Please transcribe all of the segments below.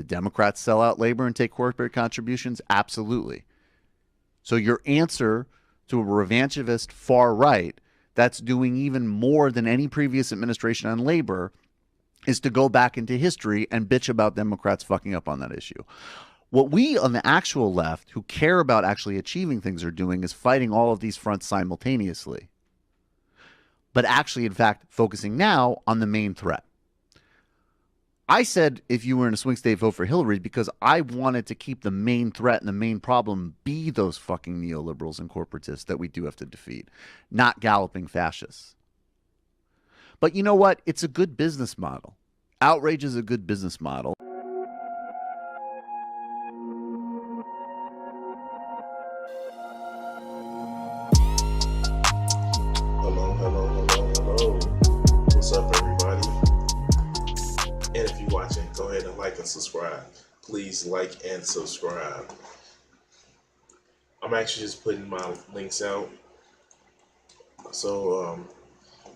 Did Democrats sell out labor and take corporate contributions? Absolutely. So your answer to a revanchist far right that's doing even more than any previous administration on labor is to go back into history and bitch about Democrats fucking up on that issue. What we on the actual left who care about actually achieving things are doing is fighting all of these fronts simultaneously. But actually, in fact, focusing now on the main threat. I said if you were in a swing state, vote for Hillary because I wanted to keep the main threat and the main problem be those fucking neoliberals and corporatists that we do have to defeat, not galloping fascists. But you know what? It's a good business model. Outrage is a good business model. Hello. What's up, everybody? And if you're watching, go ahead and like and subscribe. Please like and subscribe. I'm actually just putting my links out so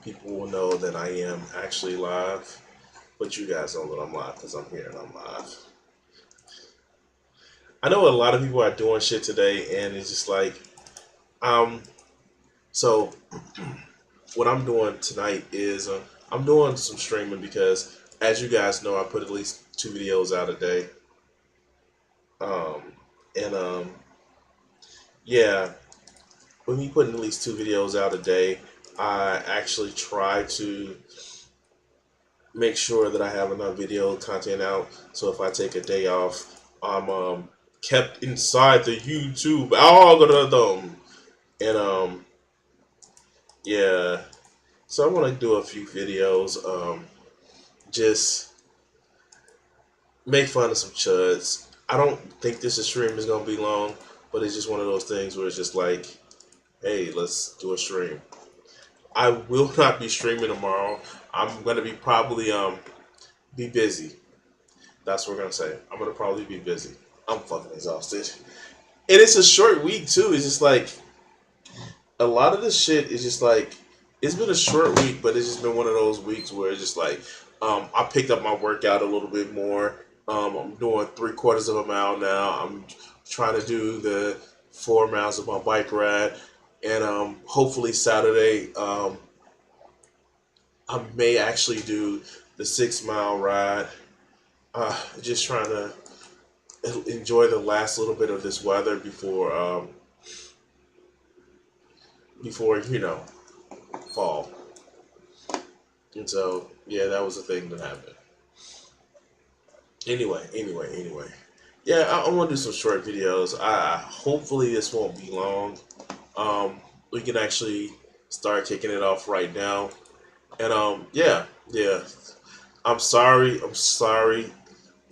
people will know that I am actually live. But you guys know that I'm live because I'm here and I'm live. I know a lot of people are doing shit today, and it's just like, so what I'm doing tonight is I'm doing some streaming because, as you guys know, I put at least 2 videos out a day. Yeah, with me putting at least 2 videos out a day, I actually try to make sure that I have enough video content out. So if I take a day off, I'm kept inside the YouTube algorithm. And yeah. So I'm gonna do a few videos, just make fun of some chuds. I don't think this stream is gonna be long, but it's just one of those things where it's just like, hey, let's do a stream. I will not be streaming tomorrow. I'm gonna be probably be busy. That's what we're gonna say. I'm gonna probably be busy. I'm fucking exhausted. And it's a short week too. It's just like a lot of this shit is just like, it's been a short week, but it's just been one of those weeks where it's just like, I picked up my workout a little bit more. I'm doing 3/4 of a mile now. I'm trying to do the 4 miles of my bike ride. And hopefully Saturday, I may actually do the 6-mile ride. Just trying to enjoy the last little bit of this weather before you know, fall. And so, yeah, that was the thing that happened. Anyway. Yeah, I'm gonna do some short videos. Hopefully this won't be long. We can actually start kicking it off right now. And yeah. I'm sorry,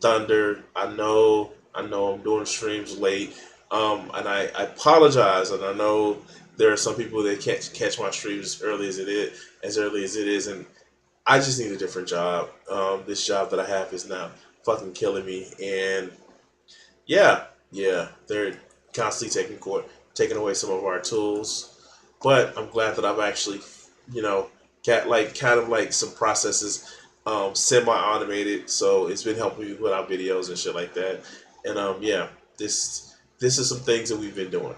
Thunder. I know I'm doing streams late. And I apologize, and I know there are some people that can't catch my streams as early as it is, and I just need a different job. This job that I have is now fucking killing me, and yeah, they're constantly taking away some of our tools. But I'm glad that I've actually, you know, kind of like some processes semi-automated, so it's been helping me put out videos and shit like that. And yeah, this is some things that we've been doing.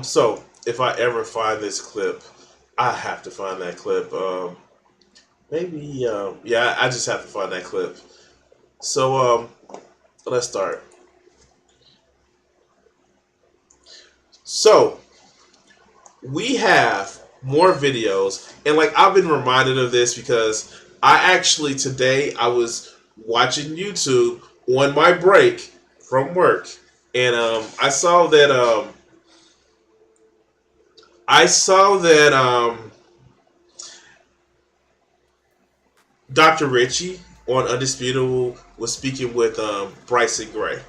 So if I ever find this clip, I have to find that clip. Yeah, I just have to find that clip. So let's start. So we have more videos, and like I've been reminded of this because I actually today I was watching YouTube on my break from work, and I saw that Dr. Richie on Undisputable was speaking with Bryson Gray.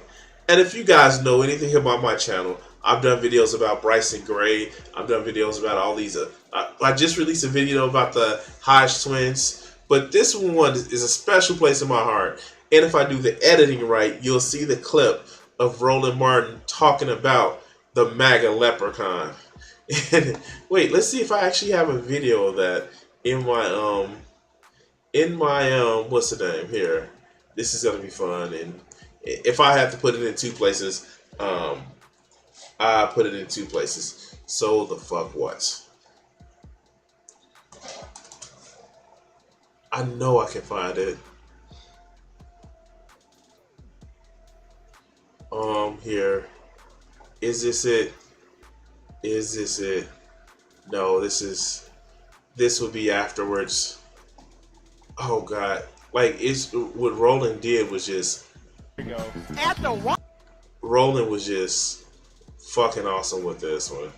And if you guys know anything about my channel, I've done videos about Bryson Gray. I've done videos about all these. I just released a video about the Hodge twins. But this one is a special place in my heart. And if I do the editing right, you'll see the clip of Roland Martin talking about the MAGA leprechaun. And wait, let's see if I actually have a video of that in my what's the name here? This is gonna be fun, and if I have to put it in two places, I put it in two places. So the fuck what? I know I can find it. Here. Is this it? Is this it? No, this would be afterwards. Oh god. Like, it's what Roland did was just Roland was just fucking awesome with this one.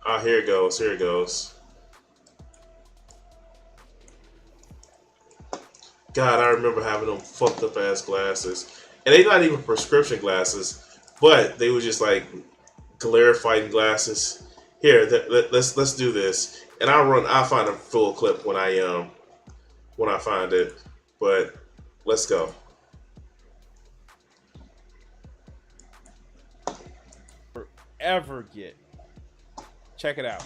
Ah, here it goes, here it goes. God, I remember having them fucked up ass glasses. And they not even prescription glasses, but they were just like glare fighting glasses. Here, let's do this. And I'll find a full clip when I find it. But let's go. Ever get. Check it out.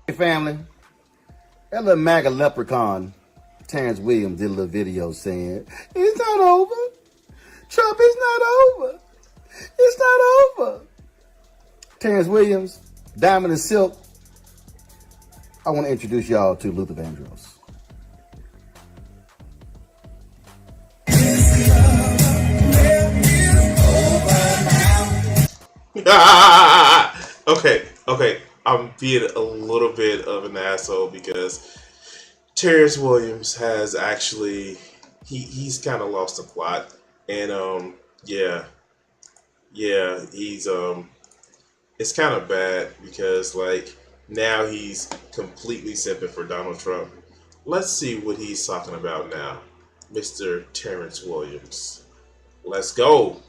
Hey family, that little MAGA leprechaun, Terrence Williams, did a little video saying, it's not over. Trump is not over. It's not over. Terrence Williams, Diamond and Silk, I want to introduce y'all to Luther Vandross. Okay. I'm being a little bit of an asshole because Terrence Williams has actually he's kind of lost the plot, and he's it's kind of bad because like now he's completely simping for Donald Trump. Let's see what he's talking about now, Mr. Terrence Williams. Let's go.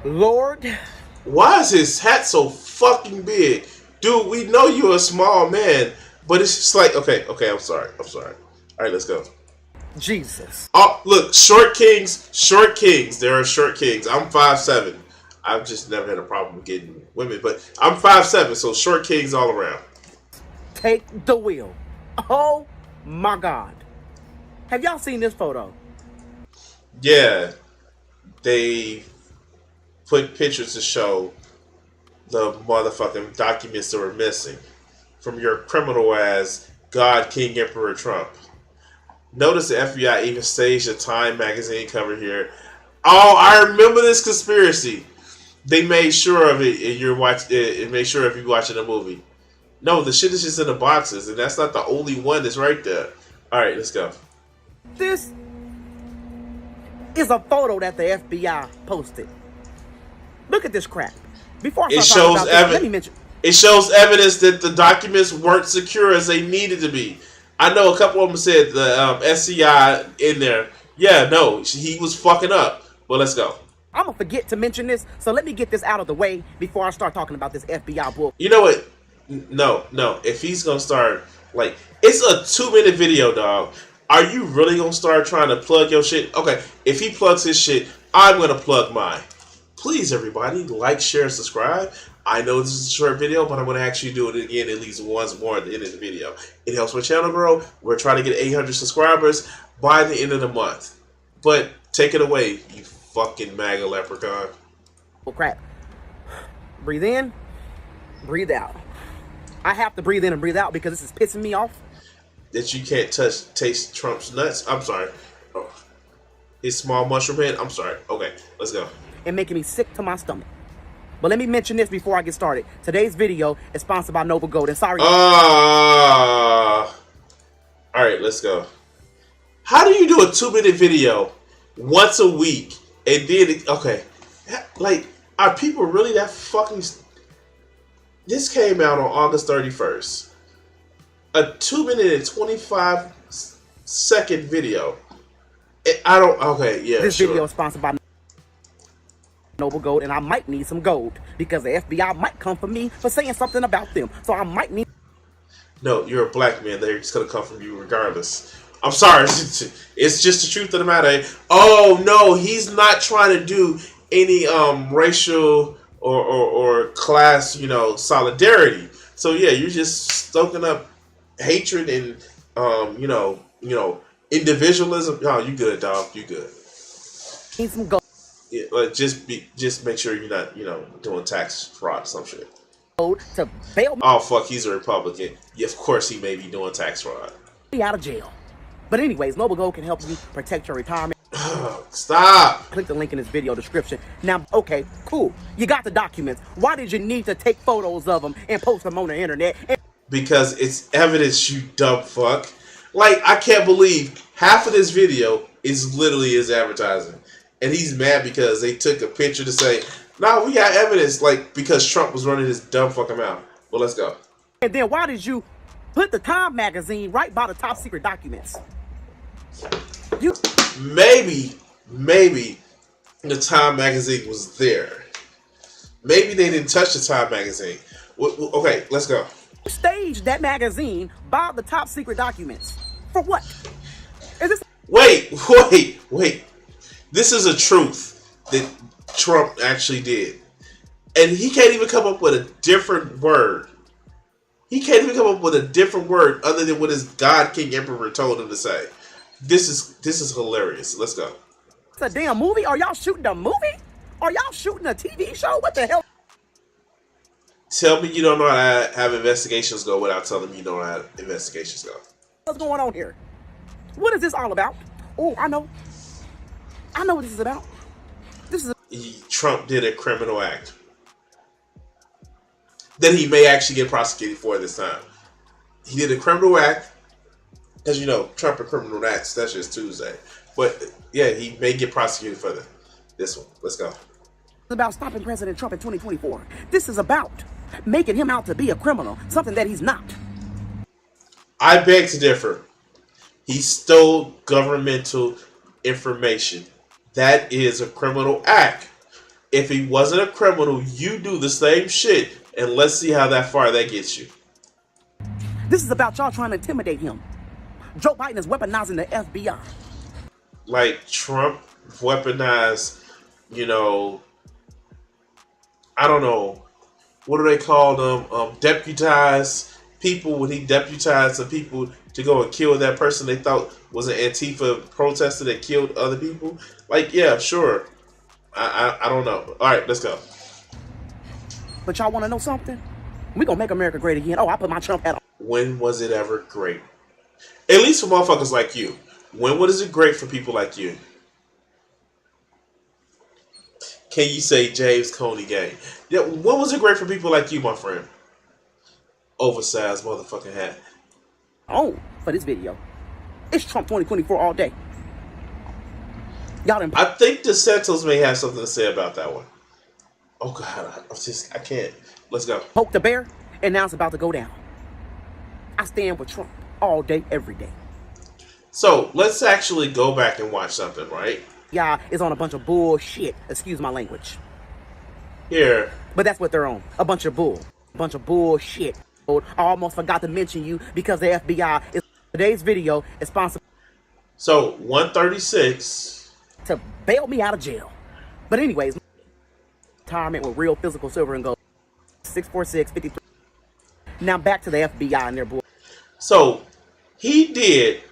Lord, why is his hat so fucking big? Dude, we know you're a small man, but it's just like, okay, I'm sorry. All right, let's go. Jesus. Oh, look, short kings. There are short kings. I'm 5'7". I've just never had a problem with getting women, but I'm 5'7", so short kings all around. Take the wheel. Oh my God. Have y'all seen this photo? Yeah, they put pictures to show the motherfucking documents that were missing from your criminal ass God King Emperor Trump. Notice the FBI even staged a Time magazine cover here. Oh, I remember this conspiracy. They made sure of it, and it made sure if you're watching a movie. No, the shit is just in the boxes, and that's not the only one that's right there. All right, let's go. This is a photo that the FBI posted. Look at this crap. Before I start talking about this, let me mention. It shows evidence that the documents weren't secure as they needed to be. I know a couple of them said the SCI in there. Yeah, no, he was fucking up. Well, let's go. I'm going to forget to mention this, so let me get this out of the way before I start talking about this FBI bull. You know what? No. If he's going to start, like, it's a 2-minute video, dog. Are you really going to start trying to plug your shit? Okay, if he plugs his shit, I'm going to plug mine. Please, everybody, like, share, subscribe. I know this is a short video, but I'm going to actually do it again at least once more at the end of the video. It helps my channel grow. We're trying to get 800 subscribers by the end of the month. But take it away, you fucking MAGA leprechaun. Oh, crap. Breathe in, breathe out. I have to breathe in and breathe out because this is pissing me off. That you can't taste Trump's nuts? I'm sorry. Oh. His small mushroom head? I'm sorry. Okay, let's go. And making me sick to my stomach. But let me mention this before I get started. Today's video is sponsored by Noble Gold. And sorry. All right, let's go. How do you do a 2-minute video once a week and then okay, like, are people really that fucking? This came out on August 31st. A 2-minute and 25-second video. I don't. Okay, yeah. This video is sponsored by Noble Gold, and I might need some gold because the FBI might come for me for saying something about them. So I might need. No, you're a black man. They're just gonna come from you regardless. I'm sorry. It's just the truth of the matter. Oh no, he's not trying to do any racial or class, solidarity. So yeah, you're just stoking up hatred and individualism. No, you good, dog. You good. Need some gold Yeah, just make sure you're not doing tax fraud or some shit. to bail Oh fuck, he's a Republican. Yeah, of course he may be doing tax fraud. me out of jail. But anyways, Noble Gold can help you protect your retirement. Stop. Click the link in this video description. Now, okay, cool. You got the documents. Why did you need to take photos of them and post them on the internet? Because it's evidence, you dumb fuck. Like, I can't believe half of this video is literally his advertising. And he's mad because they took a picture to say, nah, we got evidence, like, because Trump was running his dumb fucking mouth. Well, let's go. And then why did you put the Time magazine right by the top secret documents? Maybe the Time magazine was there. Maybe they didn't touch the Time magazine. Okay, let's go. Staged that magazine by the top secret documents. For what? Is this... Wait. This is a truth that Trump actually did. And he can't even come up with a different word. He can't even come up with a different word other than what his God King Emperor told him to say. This is hilarious. Let's go. It's a damn movie? Are y'all shooting a movie? Are y'all shooting a TV show? What the hell? Tell me you don't know how to have investigations go without telling me you don't know how investigations go. What's going on here? What is this all about? Oh, I know what this is about. Trump did a criminal act that he may actually get prosecuted for this time. He did a criminal act, because Trump and criminal acts, that's just Tuesday. But yeah, he may get prosecuted for this one. Let's go. It's about stopping President Trump in 2024. This is about making him out to be a criminal, something that he's not. I beg to differ. He stole governmental information. That is a criminal act. If he wasn't a criminal, you do the same shit, and let's see how far that gets you. This is about y'all trying to intimidate him. Joe Biden is weaponizing the FBI. Like Trump weaponized, I don't know, what do they call them? Deputized people, when he deputized some people to go and kill that person they thought was an Antifa protester that killed other people. Like, yeah, sure. I don't know. All right, let's go. But y'all want to know something? We gonna make America great again. Oh, I put my Trump hat on. When was it ever great? At least for motherfuckers like you. When was it great for people like you? Can you say James Coney gang? Yeah, when was it great for people like you, my friend? Oversized motherfucking hat. Oh, for this video. It's Trump 2024 all day. Y'all done... I think DeSantis may have something to say about that one. Oh God, I can't. Let's go. Poke the bear, and now it's about to go down. I stand with Trump all day, every day. So let's actually go back and watch something, right? Y'all is on a bunch of bullshit. Excuse my language. Here. But that's what they're on. A bunch of bullshit. I almost forgot to mention you because the FBI is... Today's video is sponsored... So, 136. To bail me out of jail. But anyways, retirement with real physical silver and gold. 646-53. Now back to the FBI and their bull... So, he did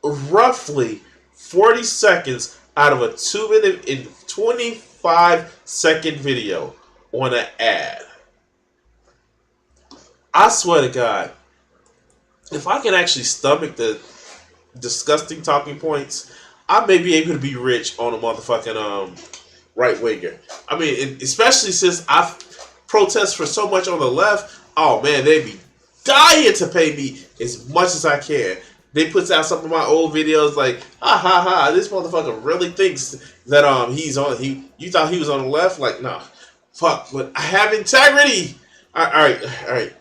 roughly 40 seconds out of a 2-minute and 25-second video on an ad. I swear to God, if I can actually stomach the disgusting talking points, I may be able to be rich on a motherfucking right winger. I mean, especially since I've protested for so much on the left. Oh man, they be dying to pay me as much as I can. They puts out some of my old videos like, this motherfucker really thinks that he's on. You thought he was on the left? Like, nah, fuck. But I have integrity. All right.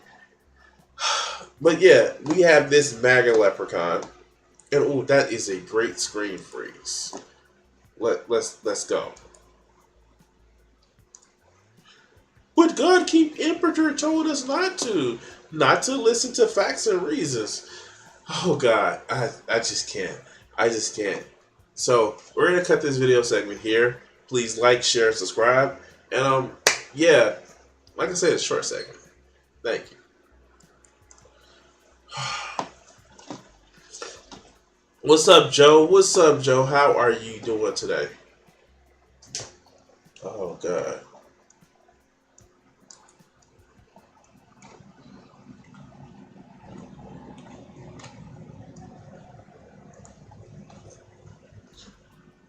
But yeah, we have this MAGA leprechaun, and oh, that is a great screen freeze. Let's go. But God King Emperor told us not to listen to facts and reasons. Oh God, I just can't. I just can't. So we're gonna cut this video segment here. Please like, share, subscribe, and yeah, like I said, it's a short segment. Thank you. What's up, Joe? What's up, Joe? How are you doing today? Oh God.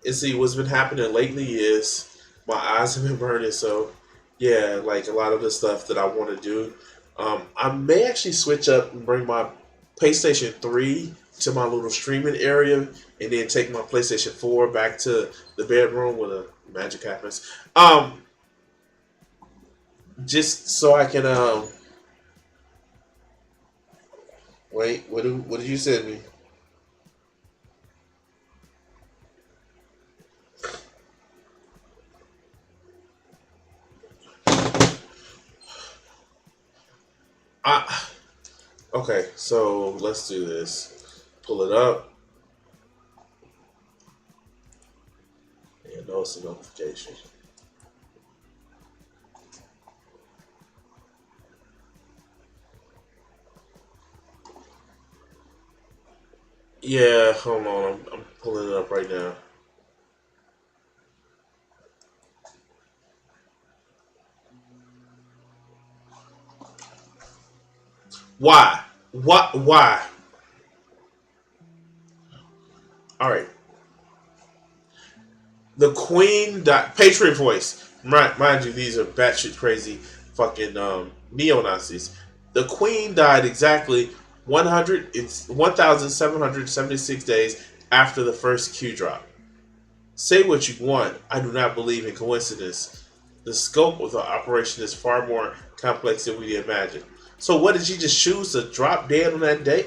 And see, what's been happening lately is my eyes have been burning. So, yeah, like a lot of the stuff that I want to do, I may actually switch up and bring my PlayStation 3 to my little streaming area, and then take my PlayStation 4 back to the bedroom where the magic happens. Just so I can wait. What did you send me? Okay, so let's do this. Pull it up. And notice the notification. Yeah, hold on. I'm pulling it up right now. Why? What? Why? All right. The Queen died. Patriot Voice. Mind you, these are batshit crazy fucking neo Nazis. The Queen died exactly 1,776 days after the first Q drop. Say what you want. I do not believe in coincidence. The scope of the operation is far more complex than we imagine. So, what did she just choose to drop dead on that day?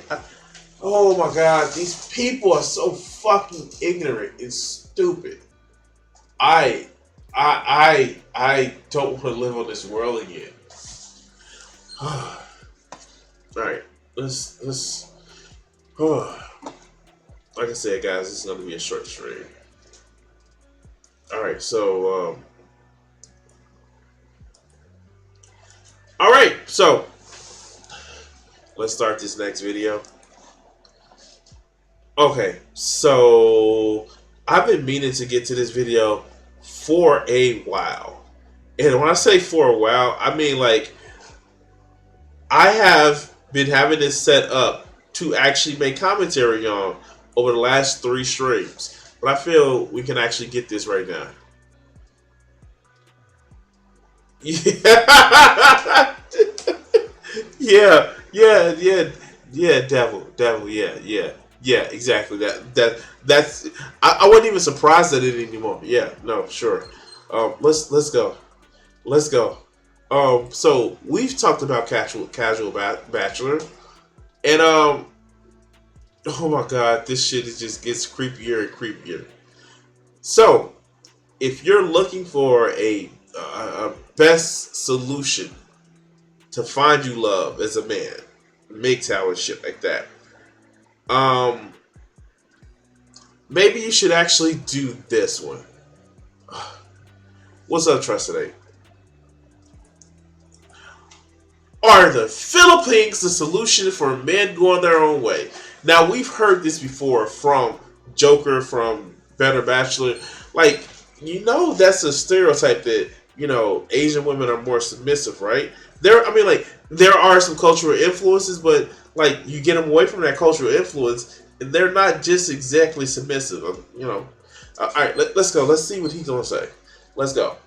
Oh my God, these people are so fucking ignorant and stupid. I I don't want to live on this world again. All right, let's. Like I said, guys, this is going to be a short stream. All right, so all right, so let's start this next video. Okay, so I've been meaning to get to this video for a while. And when I say for a while, I mean like I have been having this set up to actually make commentary on over the last 3 streams. But I feel we can actually get this right now. Yeah. Yeah, devil, yeah, exactly. That's I wasn't even surprised at it anymore. Yeah, no, sure. Let's go. Let's go. So we've talked about casual bachelor, and oh my God, this shit just gets creepier and creepier. So if you're looking for a best solution to find you love as a man, MGTOW and shit like that, maybe you should actually do this one. What's up, Trusted 8? Are the Philippines the solution for men going their own way? Now, we've heard this before from Joker, from Better Bachelor. Like, you know, that's a stereotype that, you know, Asian women are more submissive, right? There are some cultural influences, but, like, you get them away from that cultural influence, and they're not just exactly submissive, you know. All right, let's go. Let's see what he's going to say. Let's go.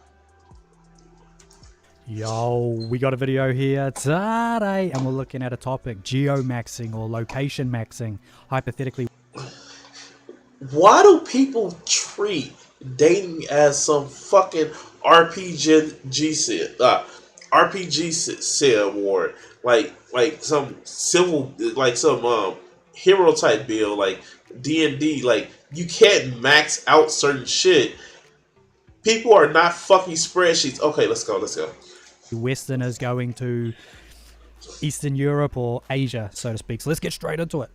Yo, we got a video here today, and we're looking at a topic, geo-maxing or location maxing, hypothetically. Why do people treat dating as some fucking RPG award, like some civil, like some hero type bill, like D&D? Like, you can't max out certain shit. People are not fucking spreadsheets. Okay, let's go. Westerners going to Eastern Europe or Asia, so to speak. So let's get straight into it.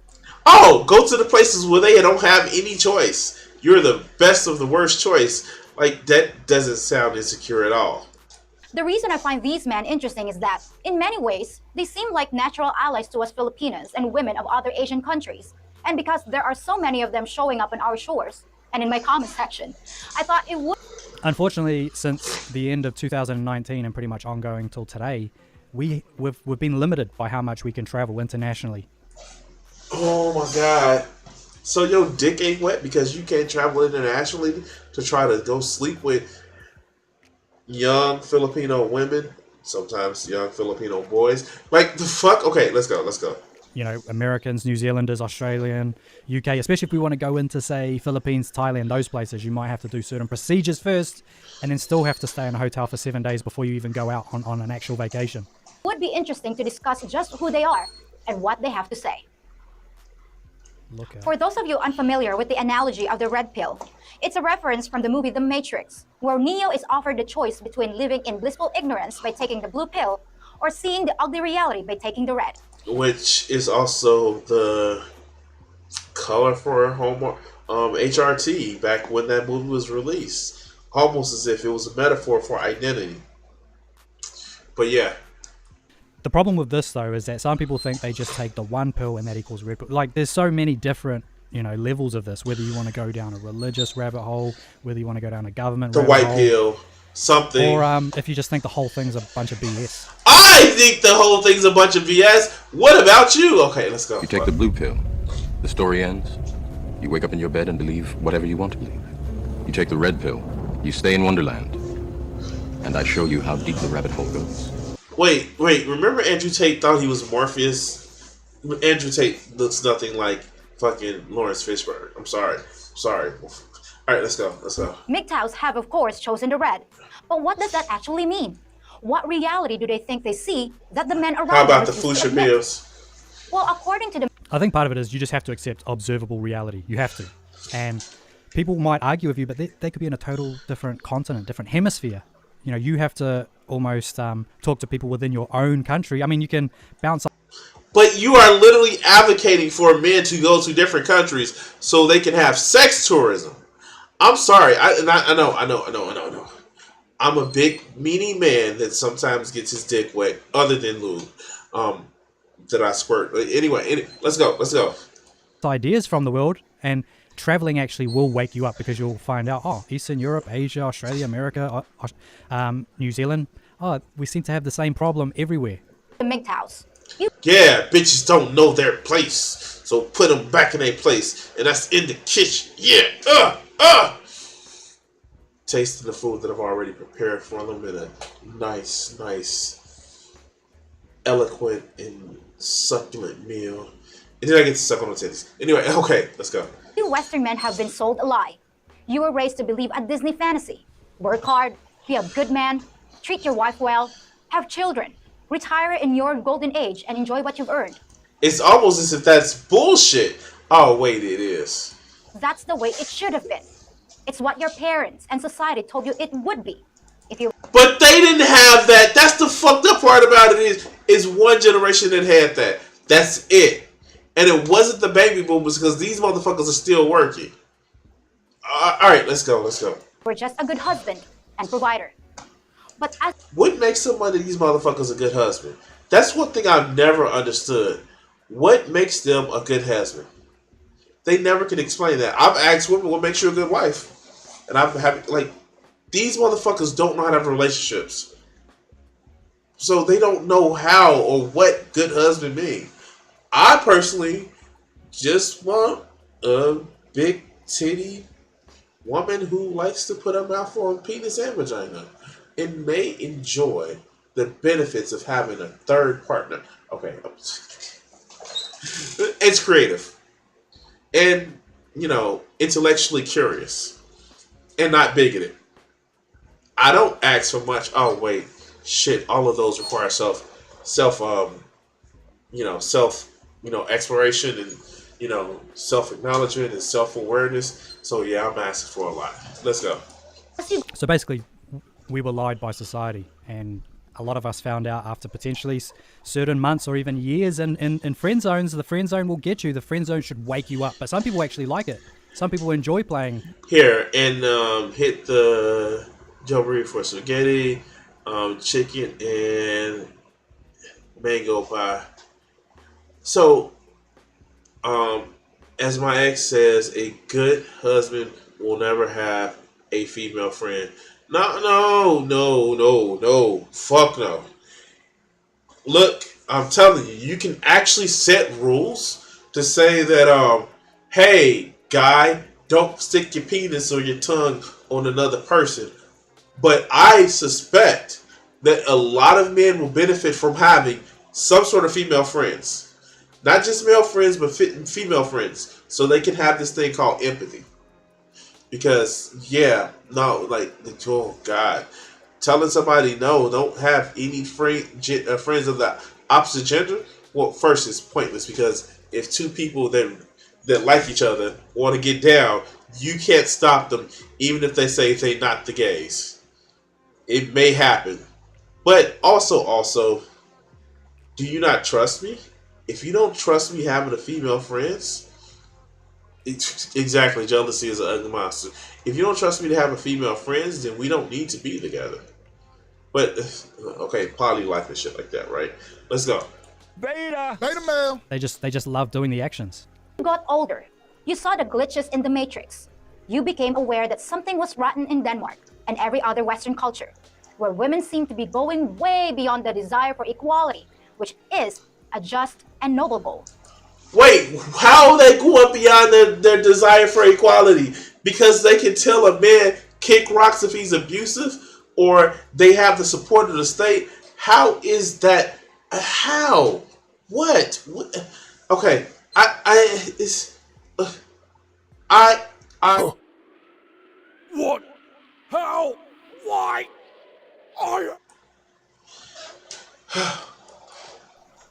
Oh, go to the places where they don't have any choice. You're the best of the worst choice. Like, that doesn't sound insecure at all. The reason I find these men interesting is that, in many ways, they seem like natural allies to us Filipinos and women of other Asian countries. And because there are so many of them showing up on our shores and in my comment section, I thought it would. Unfortunately, since the end of 2019 and pretty much ongoing till today, we've been limited by how much we can travel internationally. Oh my God. So your dick ain't wet because you can't travel internationally to try to go sleep with young Filipino women, sometimes young Filipino boys. Like, the fuck? Okay, let's go. You know, Americans, New Zealanders, Australian, UK, especially if we want to go into, say, Philippines, Thailand, those places, you might have to do certain procedures first and then still have to stay in a hotel for 7 days before you even go out on an actual vacation. It would be interesting to discuss just who they are and what they have to say. For those of you unfamiliar with the analogy of the red pill, it's a reference from the movie The Matrix, where Neo is offered the choice between living in blissful ignorance by taking the blue pill or seeing the ugly reality by taking the red. Which is also the color for HRT back when that movie was released. Almost as if it was a metaphor for identity. But yeah. The problem with this, though, is that some people think they just take the one pill and that equals red pill. Like, there's so many different, you know, levels of this, whether you want to go down a religious rabbit hole, whether you want to go down a government the rabbit white hole, pill, something. or if you just think the whole thing's a bunch of BS. I think the whole thing's a bunch of BS. What about you? Okay, let's go. You take the blue pill. The story ends. You wake up in your bed and believe whatever you want to believe. You take the red pill. You stay in Wonderland. And I show you how deep the rabbit hole goes. Wait. Remember Andrew Tate thought he was Morpheus? Andrew Tate looks nothing like fucking Lawrence Fishburne. I'm sorry. All right, let's go. MGTOWs have, of course, chosen the red. But what does that actually mean? What reality do they think they see that the men around them How about the refuse to Fusha admit? Bills? Well, according to the I think part of it is you just have to accept observable reality. You have to. And people might argue with you, but they could be in a total different continent, different hemisphere. You know, you have to almost talk to people within your own country. I mean, you can bounce. But you are literally advocating for men to go to different countries so they can have sex tourism. I'm sorry. I know. I'm a big, meanie man that sometimes gets his dick wet, other than lube. That I squirt. Anyway, let's go. Ideas from the world, and traveling actually will wake you up because you'll find out, oh, Eastern Europe, Asia, Australia, America, New Zealand, oh, we seem to have the same problem everywhere. MGTOWs. Yeah, bitches don't know their place, so put them back in their place, and that's in the kitchen. Yeah, tasting the food that I've already prepared for them in a nice, eloquent and succulent meal. And then I get to suck on the titties. Anyway, okay, let's go. You Western men have been sold a lie. You were raised to believe a Disney fantasy. Work hard, be a good man, treat your wife well, have children, retire in your golden age, and enjoy what you've earned. It's almost as if that's bullshit. Oh, wait, it is. That's the way it should have been. It's what your parents and society told you it would be. But they didn't have that. That's the fucked up part about it is one generation that had that. That's it. And it wasn't the baby boomers because these motherfuckers are still working. All right, let's go. We're just a good husband and provider. But what makes somebody of these motherfuckers a good husband? That's one thing I've never understood. What makes them a good husband? They never can explain that. I've asked women what makes you a good wife. And I've had, like, these motherfuckers don't know how to have relationships. So they don't know how or what good husband means. I personally just want a big titty woman who likes to put her mouth on penis and vagina and may enjoy the benefits of having a third partner. Okay. It's creative. And, you know, intellectually curious. And not bigoted. I don't ask for much. Oh, wait. Shit. All of those require exploration and, self-acknowledgement and self-awareness. So, yeah, I'm asking for a lot. Let's go. So basically, we were lied by society, and a lot of us found out after potentially certain months or even years in friend zones. The friend zone will get you. The friend zone should wake you up. But some people actually like it. Some people enjoy playing. Here, and hit the Joe Marie for spaghetti, chicken, and mango pie. So, as my ex says, a good husband will never have a female friend. No, fuck no. Look, I'm telling you, you can actually set rules to say that, hey, guy, don't stick your penis or your tongue on another person. But I suspect that a lot of men will benefit from having some sort of female friends. Not just male friends, but female friends. So they can have this thing called empathy. Because, oh God. Telling somebody no, don't have any friends of the opposite gender, well, first it's pointless, because if two people that like each other want to get down, you can't stop them, even if they say they're not the gays. It may happen. But also, do you not trust me? If you don't trust me having a female friends, exactly, jealousy is an ugly monster. If you don't trust me to have a female friends, then we don't need to be together. But, okay, poly life and shit like that, right? Let's go. Beta male. They just love doing the actions. You got older. You saw the glitches in the matrix. You became aware that something was rotten in Denmark and every other Western culture, where women seem to be going way beyond the desire for equality, which is a just and noble goal. Wait, how are they going beyond their desire for equality? Because they can tell a man kick rocks if he's abusive, or they have the support of the state. How is that? How? What? Okay, What? How? Why?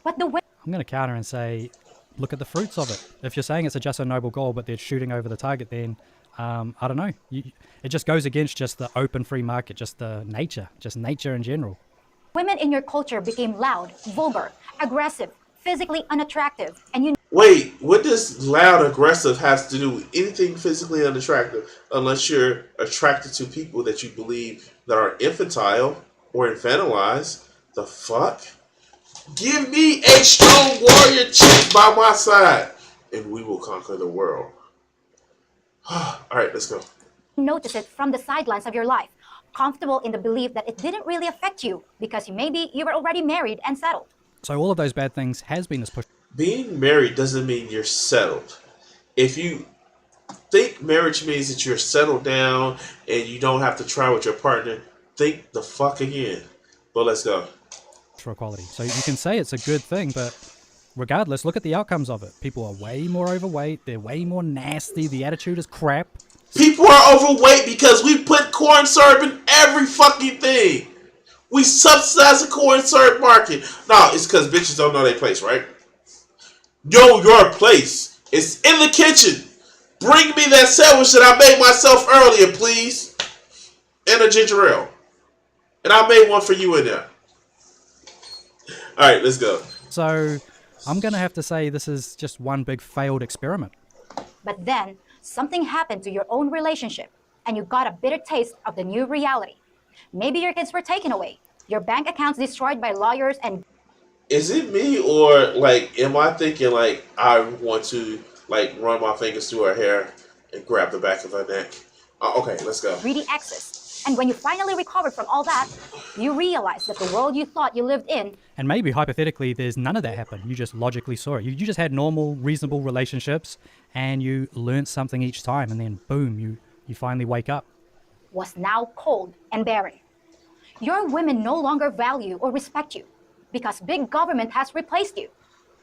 But the way I'm going to counter and say, look at the fruits of it. If you're saying it's a just and noble goal, but they're shooting over the target, then I don't know. It just goes against just the open free market, just nature in general. women in your culture became loud, vulgar, aggressive, physically unattractive, and you... Wait, what does loud, aggressive have to do with anything physically unattractive, unless you're attracted to people that you believe that are infantile or infantilized? The fuck? Give me a strong warrior chick by my side, and we will conquer the world. Alright, let's go. notice it from the sidelines of your life, comfortable in the belief that it didn't really affect you because maybe you were already married and settled. So all of those bad things has been this push. Being married doesn't mean you're settled. If you think marriage means that you're settled down and you don't have to try with your partner, think the fuck again. But let's go. For equality. So you can say it's a good thing, but regardless, look at the outcomes of it. People are way more overweight. They're way more nasty. The attitude is crap. People are overweight because we put corn syrup in every fucking thing. We subsidize the corn syrup market. No, it's because bitches don't know their place, right? Know your place. It's in the kitchen. Bring me that sandwich that I made myself earlier, please. And a ginger ale. And I made one for you in there. Alright, let's go. So I'm going to have to say this is just one big failed experiment. But then, something happened to your own relationship, and you got a bitter taste of the new reality. Maybe your kids were taken away, your bank accounts destroyed by lawyers, and... Is it me, or, like, am I thinking, like, I want to, like, run my fingers through her hair and grab the back of her neck? Okay, let's go. greedy exes. And when you finally recovered from all that, you realized that the world you thought you lived in... And maybe, hypothetically, there's none of that happened. You just logically saw it. You just had normal, reasonable relationships, and you learned something each time, and then, boom, you finally wake up. was now cold and barren. Your women no longer value or respect you because big government has replaced you.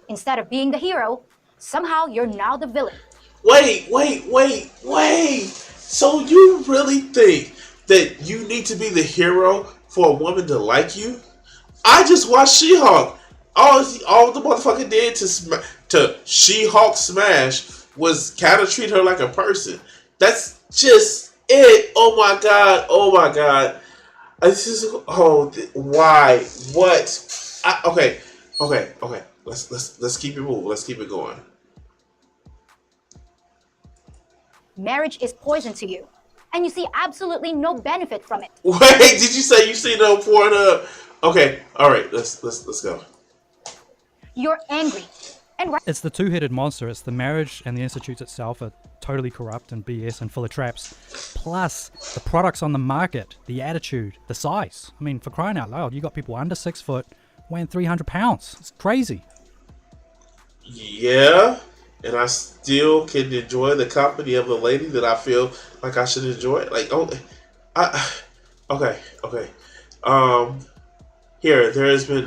Instead of being the hero, somehow you're now the villain. Wait. So you really think that you need to be the hero for a woman to like you? I just watched She-Hulk. All the motherfucker did to She-Hulk smash was kind of treat her like a person. That's just it. Oh my god. This is why? What? Okay. Let's keep it moving. Let's keep it going. Marriage is poison to you, and you see absolutely no benefit from it. Wait, did you say you see no Pornhub? Okay, all right. Let's go. You're angry, and It's the two-headed monster. It's the marriage and the institutes itself are totally corrupt and BS and full of traps. Plus, the products on the market, the attitude, the size. I mean, for crying out loud, you got people under 6 foot weighing 300 pounds. It's crazy. Yeah, and I still can enjoy the company of a lady that I feel like I should enjoy. Like, okay. Here, there has been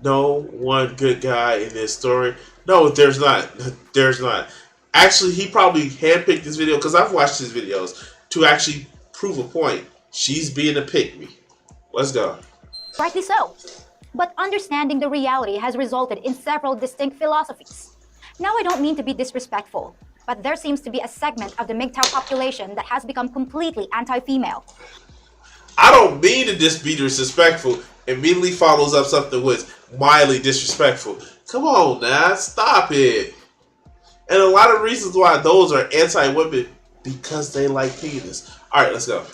no one good guy in this story. No, there's not. There's not. Actually, he probably handpicked this video because I've watched his videos to actually prove a point. She's being a pick-me. Let's go. rightly so. But understanding the reality has resulted in several distinct philosophies. Now, I don't mean to be disrespectful, but there seems to be a segment of the MGTOW population that has become completely anti-female. I don't mean to just be disrespectful. Immediately follows up something with mildly disrespectful. Come on now, stop it. And a lot of reasons why those are anti-women, because they like penis. Alright, let's go.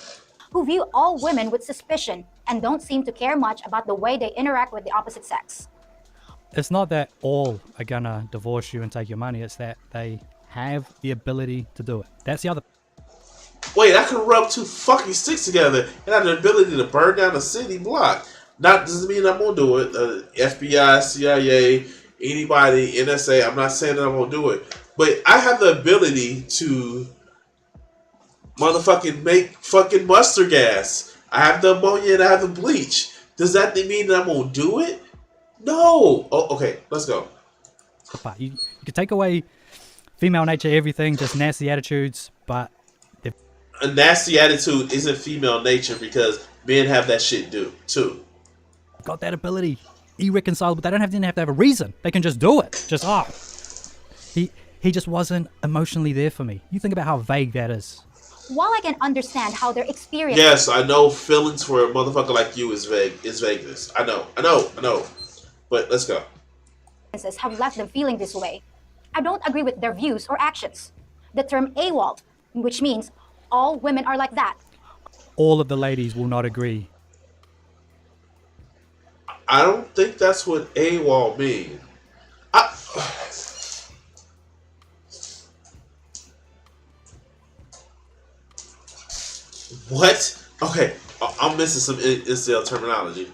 Who view all women with suspicion and don't seem to care much about the way they interact with the opposite sex. It's not that all are gonna divorce you and take your money. It's that they have the ability to do it. That's the other. Wait, I can rub two fucking sticks together and have the ability to burn down a city block. Not doesn't mean I'm gonna do it. FBI, CIA, anybody, NSA. I'm not saying that I'm gonna do it, but I have the ability to motherfucking make fucking mustard gas. I have the ammonia and I have the bleach. Does that mean that I'm gonna do it? No. Oh, okay, let's go. You could take away female nature, everything, just nasty attitudes, but a nasty attitude isn't female nature because men have that shit too. Got that ability, irreconcilable, but they didn't have to have a reason. They can just do it. Just he just wasn't emotionally there for me. You think about how vague that is. While I can understand how their experience. Yes, I know feelings for a motherfucker like you is vague. Is vagueness. I know. But let's go. Have left them feeling this way. I don't agree with their views or actions. The term AWOL, which means all women are like that. All of the ladies will not agree. I don't think that's what AWOL mean. What? Okay, I'm missing some incel terminology.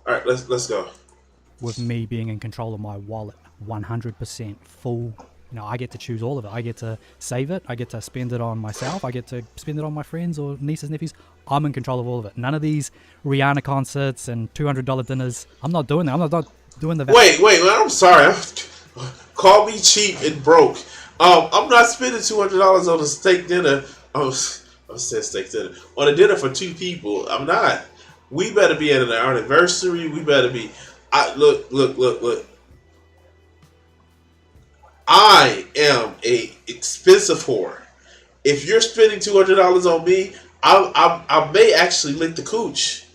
All right, let's go. With me being in control of my wallet, 100% full. You know, I get to choose all of it. I get to save it. I get to spend it on myself. I get to spend it on my friends or nieces, nephews. I'm in control of all of it. None of these Rihanna concerts and $200 dinners. I'm not doing that. I'm not doing the. Wait. I'm sorry. Call me cheap and broke. I'm not spending $200 on a steak dinner. I said steak dinner on a dinner for two people. I'm not. We better be at an anniversary. We better be. Look. I am a expensive whore. If you're spending $200 on me, I may actually lick the cooch,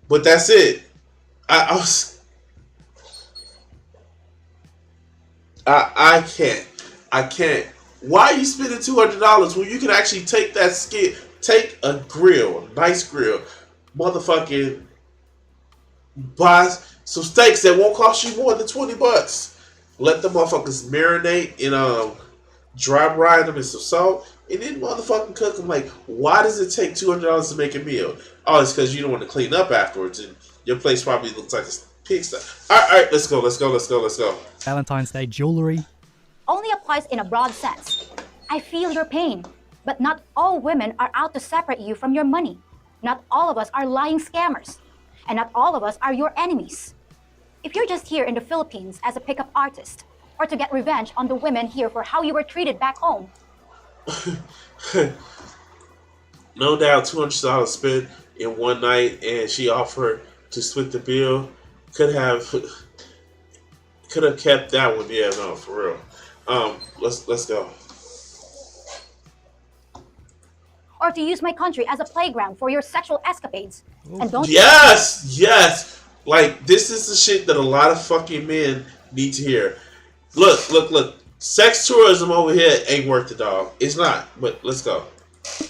but that's it. I can't. Why are you spending $200 when you can actually take that skit, take a grill, a nice grill, motherfucking buy some steaks that won't cost you more than $20. Let the motherfuckers marinate in dry brine them in some salt, and then motherfucking cook them. Like, why does it take $200 to make a meal? Oh, it's because you don't want to clean up afterwards, and your place probably looks like a pigsty. All right, let's go. Valentine's Day jewelry Only applies in a broad sense. I feel your pain, but not all women are out to separate you from your money. Not all of us are lying scammers, and not all of us are your enemies. If you're just here in the Philippines as a pickup artist, or to get revenge on the women here for how you were treated back home. No doubt $200 spent in one night, and she offered to split the bill. Could have kept that one. Yeah, no, for real. Let's go. or to use my country as a playground for your sexual escapades. And don't Yes. Like, this is the shit that a lot of fucking men need to hear. Look. Sex tourism over here ain't worth it, dog. It's not. But let's go.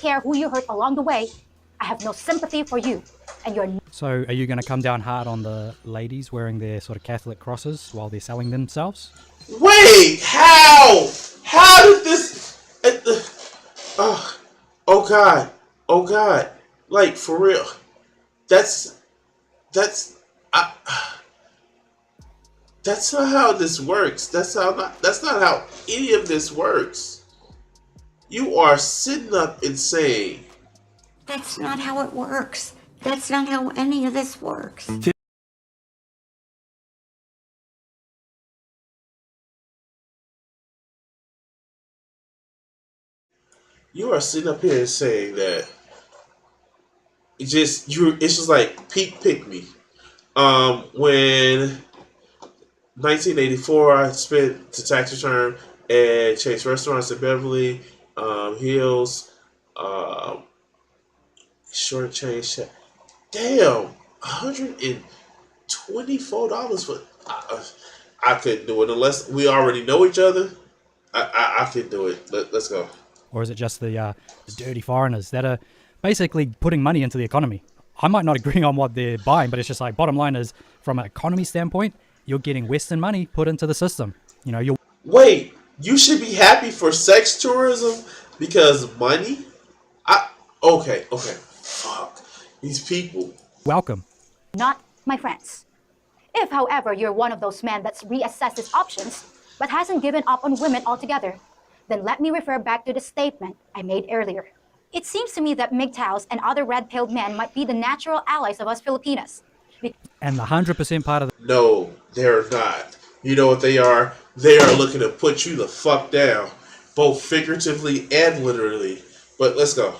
care who you hurt along the way. I have no sympathy for you, and you're. So, are you going to come down hard on the ladies wearing their sort of Catholic crosses while they're selling themselves? Wait, how? How did this? Oh God! Like, for real? That's not how this works. That's not how any of this works. You are sitting up and saying, that's not how it works. That's not how any of this works. you are sitting up here and saying that it's just like pick me. When 1984, I spent the tax return and changed restaurants in Beverly Hills. Short change. Damn, $124 for. I couldn't do it unless we already know each other. I couldn't do it. Let's go. Or is it just the dirty foreigners that are basically putting money into the economy? I might not agree on what they're buying, but it's just like, bottom line is, from an economy standpoint, you're getting Western money put into the system. You know, you're... Wait, you should be happy for sex tourism because money? Okay. Fuck. These people. Welcome. Not my friends. If, however, you're one of those men that's reassessed his options, but hasn't given up on women altogether, then let me refer back to the statement I made earlier. It seems to me that MGTOWs and other red-pilled men might be the natural allies of us Filipinas. And the 100% part of the... No, they're not. You know what they are? They are looking to put you the fuck down, both figuratively and literally. But let's go.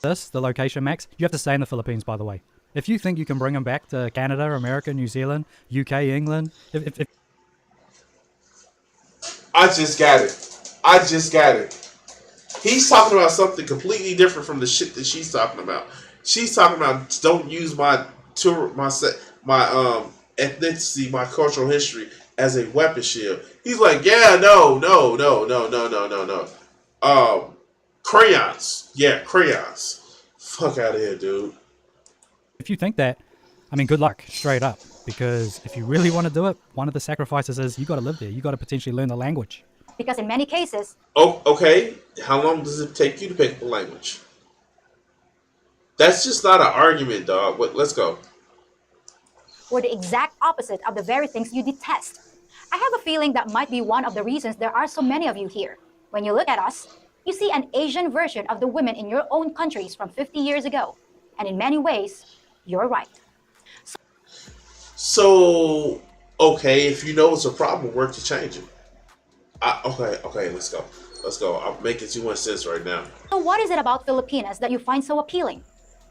The location, Max, you have to stay in the Philippines, by the way. If you think you can bring them back to Canada, America, New Zealand, UK, England... If... I just got it. He's talking about something completely different from the shit that she's talking about. She's talking about don't use my ethnicity, my cultural history as a weapon shield. He's like, yeah, no. Crayons. Yeah, crayons. Fuck out of here, dude. If you think that, I mean, good luck, straight up. Because if you really want to do it, one of the sacrifices is you got to live there. You got to potentially learn the language. Because in many cases... Oh, okay. How long does it take you to pick up the language? That's just not an argument, dog. Let's go. We're the exact opposite of the very things you detest. I have a feeling that might be one of the reasons there are so many of you here. When you look at us, you see an Asian version of the women in your own countries from 50 years ago. And in many ways, you're right. So, okay, if you know it's a problem, work to change it. Okay, let's go. I'm making too much sense right now. So what is it about Filipinas that you find so appealing?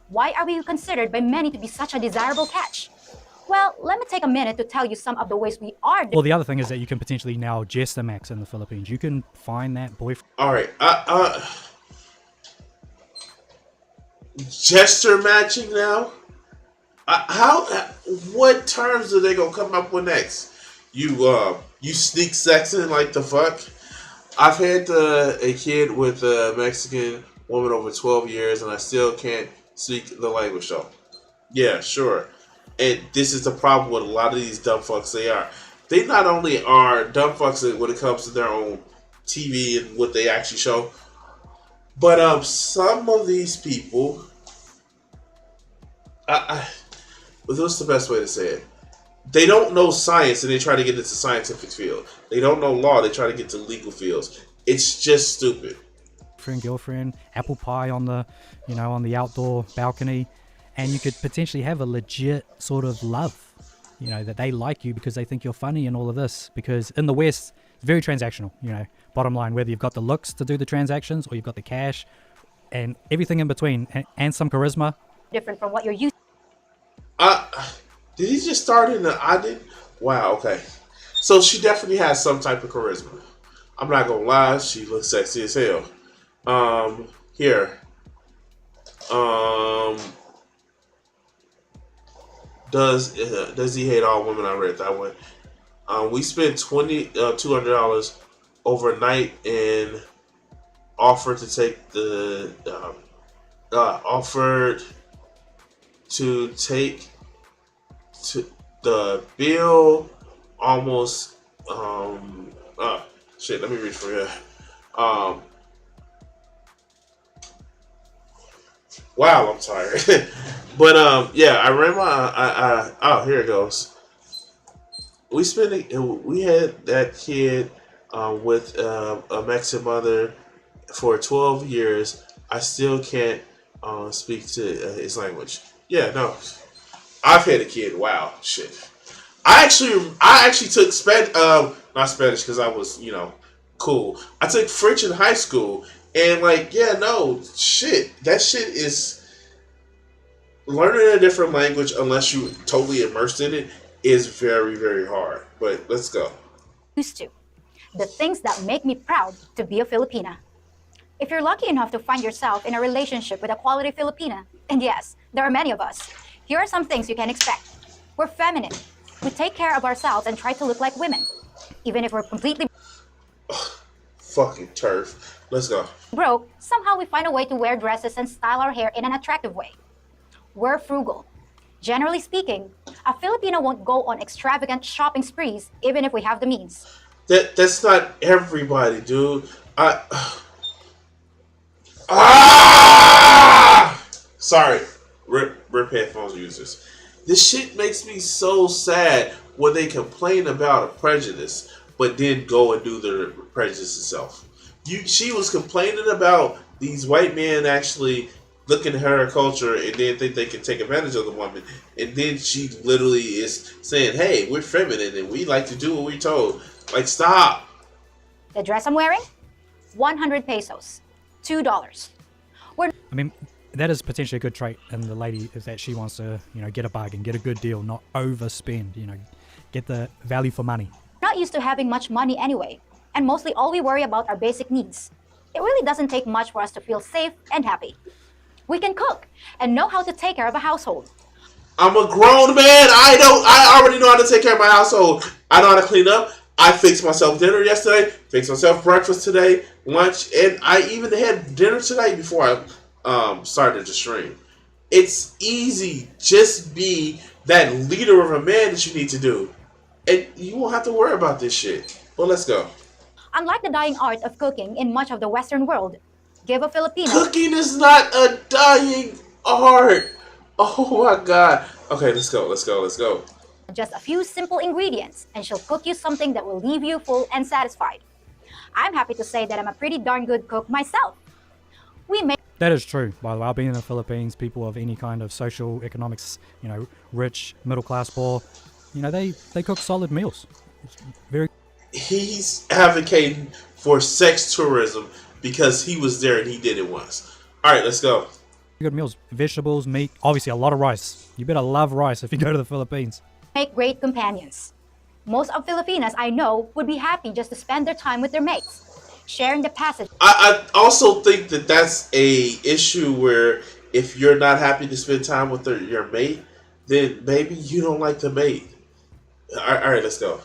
Why are we considered by many to be such a desirable catch? Well, let me take a minute to tell you some of the ways we are... Well, the other thing is that you can potentially now jester max in the Philippines. You can find that boyfriend... All right, gesture matching now? What terms are they gonna come up with next? You sneak sexing like the fuck? I've had a kid with a Mexican woman over 12 years and I still can't speak the language though. Yeah, sure. And this is the problem with a lot of these dumb fucks they are. They not only are dumb fucks when it comes to their own TV and what they actually show, but some of these people... What's the best way to say it? They don't know science and they try to get into scientific field. They don't know law, they try to get to legal fields. It's just stupid. Girlfriend, apple pie on the, on the outdoor balcony, and you could potentially have a legit sort of love, that they like you because they think you're funny and all of this. Because in the West, it's very transactional, bottom line, whether you've got the looks to do the transactions or you've got the cash and everything in between and some charisma. Different from what you're used to. Did he just start in the I did? Wow, okay. So she definitely has some type of charisma. I'm not gonna lie, she looks sexy as hell. Here. Um, does he hate all women? I read that one. We spent $200 overnight and offered to take the offered to take to the bill almost shit. Let me read for you. Wow, I'm tired. But yeah, I ran my oh, here it goes. We had that kid with a Mexican mother for 12 years. I still can't speak to his language. Yeah, no, I've had a kid. Wow, shit. I actually took not Spanish because I was cool. I took French in high school, and like shit. That shit is learning a different language unless you totally immersed in it is very, very hard. But let's go. Used to. The things that make me proud to be a Filipina. If you're lucky enough to find yourself in a relationship with a quality Filipina, and yes, there are many of us, here are some things you can expect. We're feminine. We take care of ourselves and try to look like women, even if we're completely fucking turf. Let's go. broke. Somehow we find a way to wear dresses and style our hair in an attractive way. We're frugal. Generally speaking, a Filipino won't go on extravagant shopping sprees even if we have the means. That's not everybody, dude. Sorry, rip headphones users. This shit makes me so sad when they complain about a prejudice, but then go and do the prejudice itself. She was complaining about these white men actually looking at her culture and then think they can take advantage of the woman, and then she literally is saying, "Hey, we're feminine and we like to do what we're told." Like, stop. The dress I'm wearing, 100 pesos, $2. I mean, that is potentially a good trait in the lady, is that she wants to, get a bargain, get a good deal, not overspend, get the value for money. Not used to having much money anyway, and mostly all we worry about are basic needs. It really doesn't take much for us to feel safe and happy. We can cook and know how to take care of a household. I'm a grown man. I already know how to take care of my household. I know how to clean up. I fixed myself dinner yesterday, fixed myself breakfast today, lunch, and I even had dinner tonight before I started the stream. It's easy. Just be that leader of a man that you need to do. And you won't have to worry about this shit. Well, let's go. Unlike the dying art of cooking in much of the Western world, give a Filipino... Cooking is not a dying art. Oh my god. Okay, let's go. just a few simple ingredients, and she'll cook you something that will leave you full and satisfied. I'm happy to say that I'm a pretty darn good cook myself. That is true, by the way. I've been in the Philippines. People of any kind of social, economics, rich, middle class, poor, they cook solid meals. He's advocating for sex tourism because he was there and he did it once. All right, let's go. Good meals, vegetables, meat, obviously a lot of rice. You better love rice if you go to the Philippines. Make great companions. Most of Filipinas I know would be happy just to spend their time with their mates, sharing the passage. I also think that that's a issue where if you're not happy to spend time with your mate, then maybe you don't like the mate. All right, let's go.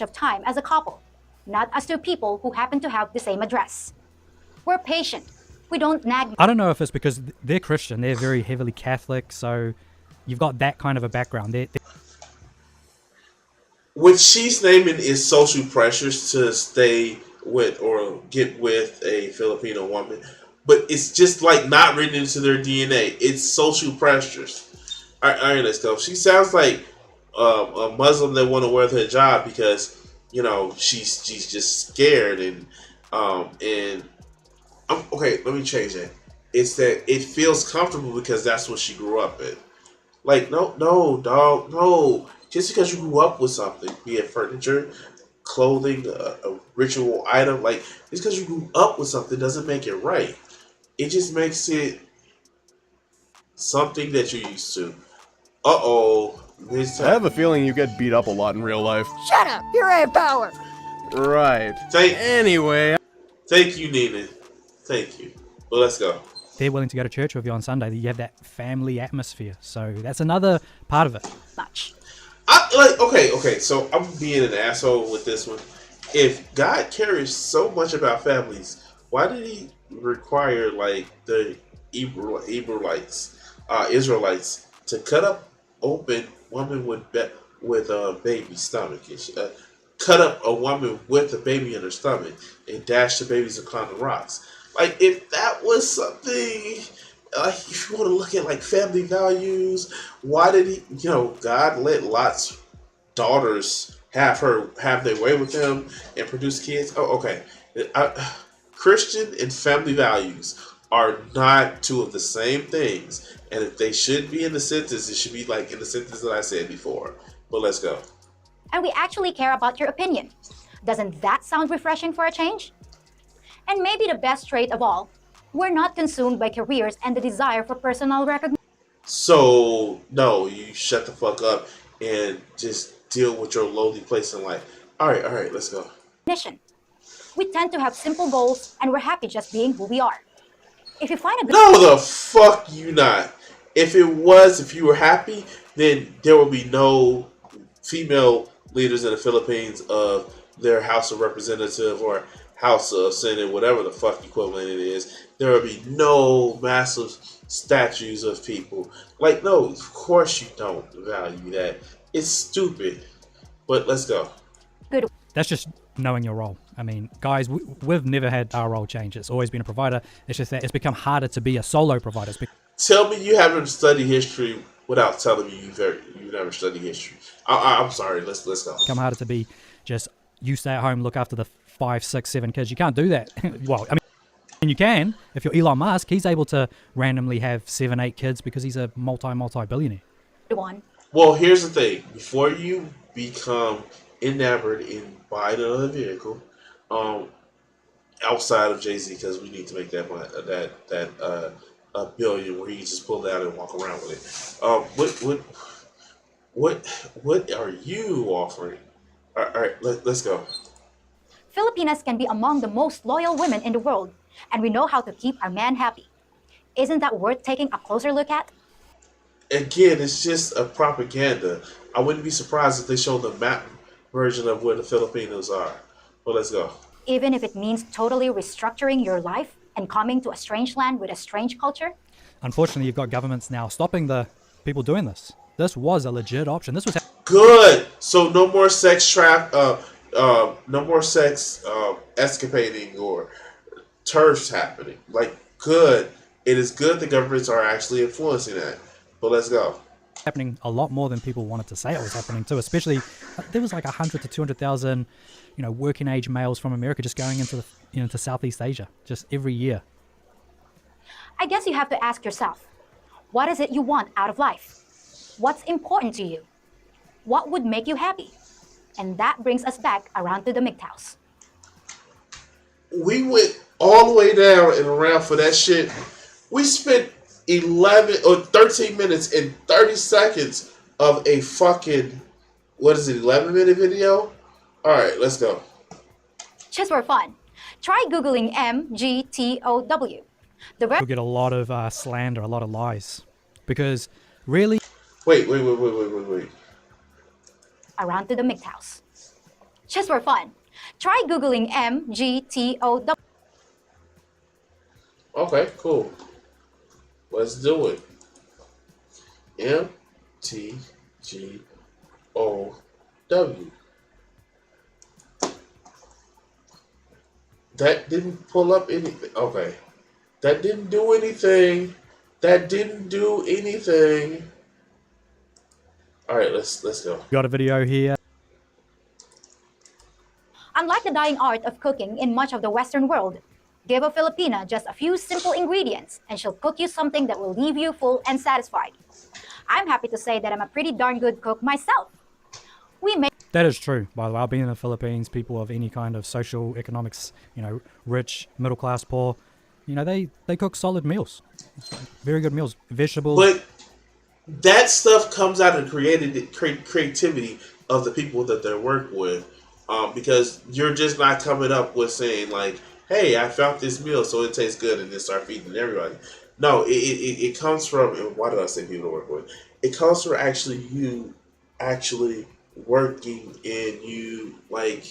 Of time as a couple, not as two people who happen to have the same address. We're patient. We don't nag. I don't know if it's because they're Christian. They're very heavily Catholic, so you've got that kind of a background. What she's naming is social pressures to stay with or get with a Filipino woman, but it's just like not written into their DNA. It's social pressures. All right, let's go. She sounds like a Muslim that want to wear the hijab because she's just scared and okay. Let me change that. It's that it feels comfortable because that's what she grew up in. Like no, dog, no. Just because you grew up with something, be it furniture, clothing, a ritual item, like just because you grew up with something doesn't make it right. It just makes it something that you're used to. Uh-oh. I have a feeling you get beat up a lot in real life. Shut up! You're a power! Right. Thank you, Nina. Thank you. Well, let's go. they're willing to go to church with you on Sunday. You have that family atmosphere. So that's another part of it. Much. Okay, so I'm being an asshole with this one. If God cares so much about families, why did he require like the Israelites to cut up open woman with a baby stomach, cut up a woman with a baby in her stomach and dash the babies upon the rocks? Like, if that was something, if you want to look at like family values, why did he? God let Lot's daughters have their way with him and produce kids. Oh, okay. Christian and family values are not two of the same things, and if they should be in the sentence, it should be like in the sentence that I said before. But let's go. And we actually care about your opinion. Doesn't that sound refreshing for a change? And maybe the best trait of all, we're not consumed by careers and the desire for personal recognition. So, no, you shut the fuck up and just deal with your lowly place in life. All right, let's go. We tend to have simple goals, and we're happy just being who we are. If you find a good... No, the fuck you not. If you were happy, then there will be no female leaders in the Philippines of their House of Representative or House of Senate, whatever the fuck equivalent it is. There will be no massive statues of people. Like, no, of course you don't value that. It's stupid. But let's go. Good. That's just knowing your role. I mean, guys, we've never had our role change. It's always been a provider. It's just that it's become harder to be a solo provider. Tell me you haven't studied history without telling me you've never studied history. I'm sorry. Let's go. It's become harder to be just you stay at home, look after the 5, 6, 7 kids. You can't do that. Well, I mean, you can. If you're Elon Musk, he's able to randomly have 7, 8 kids because he's a multi-billionaire. One. Well, here's the thing. Before you become enamored and buy another vehicle, outside of Jay-Z, because we need to make that money, that $1 billion where you just pull it out and walk around with it. What are you offering? All right, let's go. Filipinas can be among the most loyal women in the world, and we know how to keep our man happy. Isn't that worth taking a closer look at? Again, it's just a propaganda. I wouldn't be surprised if they show the map version of where the Filipinos are. But let's go. Even if it means totally restructuring your life and coming to a strange land with a strange culture? Unfortunately, you've got governments now stopping the people doing this. This was a legit option. This was good. So no more sex no more sex escapading or turfs happening. Like, good. It is good the governments are actually influencing that. But let's go. Happening a lot more than people wanted to say it was happening too. Especially, there was like 100 to 200,000, working age males from America just going into to Southeast Asia just every year. I guess you have to ask yourself, what is it you want out of life? What's important to you? What would make you happy? And that brings us back around to the MGTOWs. We went all the way down and around for that shit. We spent 11 or 13 minutes and 30 seconds of a fucking, 11-minute video? All right, let's go. Just for fun, try Googling MGTOW. You'll get a lot of slander, a lot of lies. Because really... Wait. Around to the MGTOWs. Just for fun, try Googling MGTOW. Okay, cool. Let's do it. MTGOW. That didn't pull up anything. Okay. That didn't do anything. All right, let's go. Got a video here. Unlike the dying art of cooking in much of the Western world, give a Filipina just a few simple ingredients and she'll cook you something that will leave you full and satisfied. I'm happy to say that I'm a pretty darn good cook myself. That is true, by the way. I've been in the Philippines, people of any kind of social economics, rich, middle class, poor, they cook solid meals. Very good meals, vegetables. But that stuff comes out of creativity of the people that they work with, because you're just not coming up with saying like, hey, I found this meal so it tastes good and then start feeding everybody. No, it comes from. And why did I say people to work with? It comes from actually you actually working and you like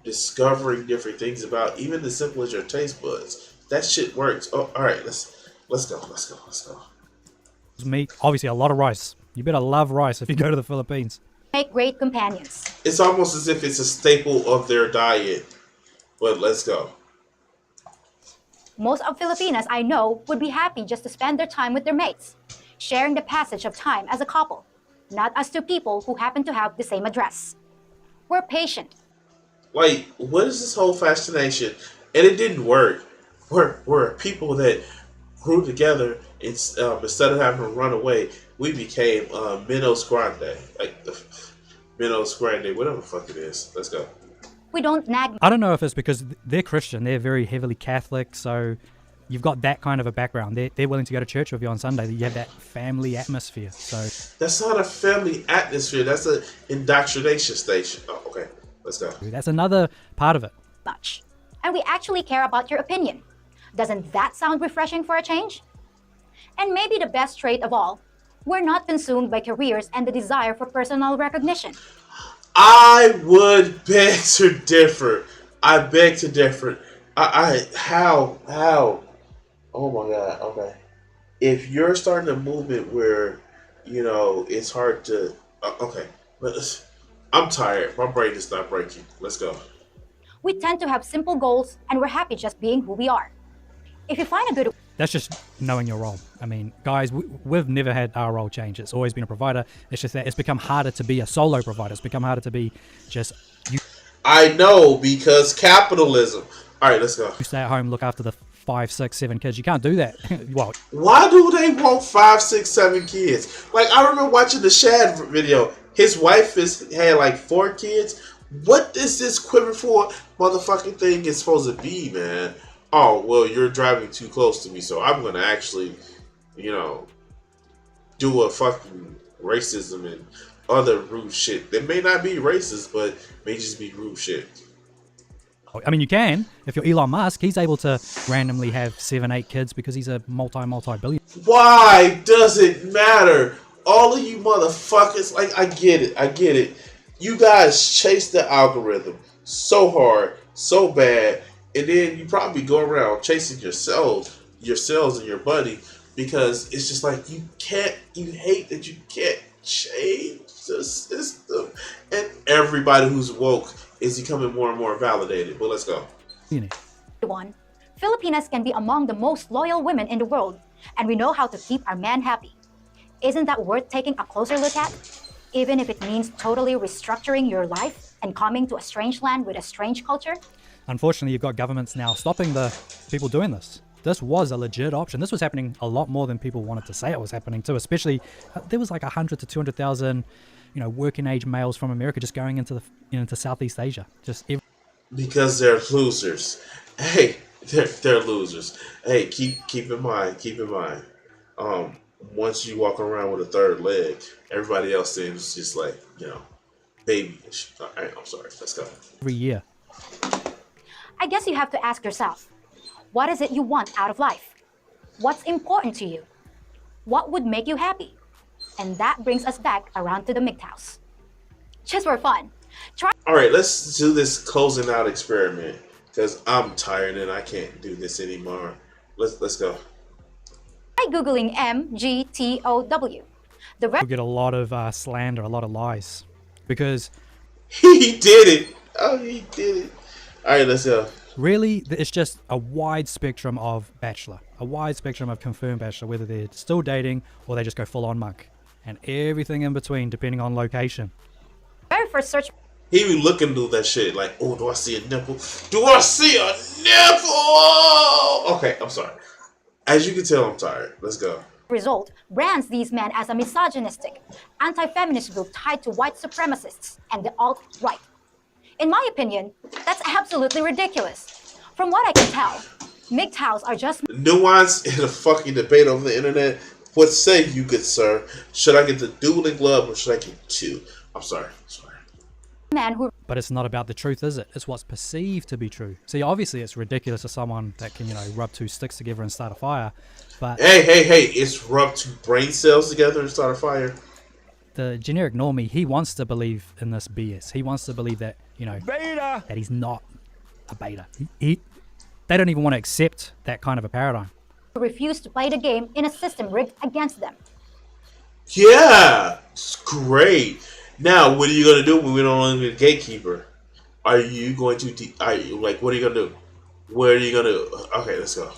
discovering different things about even as simple as your taste buds. That shit works. Oh, all right. Let's go. Meat, obviously a lot of rice. You better love rice if you go to the Philippines. Make great companions. It's almost as if it's a staple of their diet. But let's go. Most of Filipinas I know would be happy just to spend their time with their mates, sharing the passage of time as a couple, not as two people who happen to have the same address. We're patient. Like, what is this whole fascination? And it didn't work. We're people that grew together. It's instead of having to run away, we became Minos Grande, like the Minos Grande, whatever the fuck it is. Let's go. We don't nag. I don't know if it's because they're Christian, they're very heavily Catholic, so you've got that kind of a background. They're willing to go to church with you on Sunday. You have that family atmosphere. So that's not a family atmosphere. That's an indoctrination station. Oh, okay. Let's go. That's another part of it. Much. And we actually care about your opinion. Doesn't that sound refreshing for a change? And maybe the best trait of all, we're not consumed by careers and the desire for personal recognition. I would beg to differ. I beg to differ. How? Oh my God. Okay. If you're starting a movement where, it's hard to. Okay. I'm tired. My brain is not breaking. Let's go. We tend to have simple goals and we're happy just being who we are. If you find a good... That's just knowing your role. I mean, guys, we've never had our role change. It's always been a provider. It's just that it's become harder to be a solo provider. It's become harder to be just you. I know, because capitalism. All right, let's go. You stay at home, look after the 5, 6, 7 kids. You can't do that. Well, why do they want 5, 6, 7 kids? Like, I remember watching the Shad video. His wife had like 4 kids. What is this quiver for motherfucking thing is supposed to be, man? Oh, well, you're driving too close to me, so I'm going to actually, do a fucking racism and other rude shit. That may not be racist, but may just be rude shit. I mean, you can. If you're Elon Musk, he's able to randomly have 7, 8 kids because he's a multi-billion. Why does it matter? All of you motherfuckers, like, I get it. You guys chase the algorithm so hard, so bad, and then you probably go around chasing yourselves and your buddy, because it's just like you hate that you can't change the system, and everybody who's woke is becoming more and more validated. But let's go. One, Filipinas can be among the most loyal women in the world, and we know how to keep our men happy. Isn't that worth taking a closer look at? Even if it means totally restructuring your life and coming to a strange land with a strange culture? Unfortunately, you've got governments now stopping the people doing this. This was a legit option. This was happening a lot more than people wanted to say it was happening too. Especially, there was like 100 to 200,000, working age males from America just going into into Southeast Asia. Because they're losers. Hey, they're losers. Hey, keep in mind. Once you walk around with a third leg, everybody else seems just like, babyish. All right, I'm sorry. Let's go. Every year. I guess you have to ask yourself, what is it you want out of life? What's important to you? What would make you happy? And that brings us back around to the MGTOWs. Just for fun. All right, let's do this closing out experiment, because I'm tired and I can't do this anymore. Let's go. Try Googling MGTOW. You'll get a lot of slander, a lot of lies, because he did it. Oh, he did it. All right, let's go. Really, it's just a wide spectrum of bachelor, a wide spectrum of confirmed bachelor, whether they're still dating or they just go full on monk, and everything in between, depending on location. Very first search. He be looking through that shit like, oh, do I see a nipple? Do I see a nipple? Okay, I'm sorry. As you can tell, I'm tired. Let's go. Result brands these men as a misogynistic, anti-feminist group tied to white supremacists and the alt-right. In my opinion, that's absolutely ridiculous. From what I can tell, MGTOWs are just nuance in a fucking debate over the internet. What say you, good sir? Should I get the dueling glove or should I get 2? I'm sorry. man who But it's not about the truth, is it? It's what's perceived to be true. See, obviously it's ridiculous to someone that can, rub two sticks together and start a fire. But hey, it's rub two brain cells together and start a fire. the generic normie, he wants to believe in this BS. He wants to believe that, Beta! that he's not a beta. They don't even want to accept that kind of a paradigm. refused to play the game in a system rigged against them. Yeah, it's great. Now, what are you gonna do when we don't want a gatekeeper? Are you going to? What are you gonna do? Where are you gonna? Okay, let's go.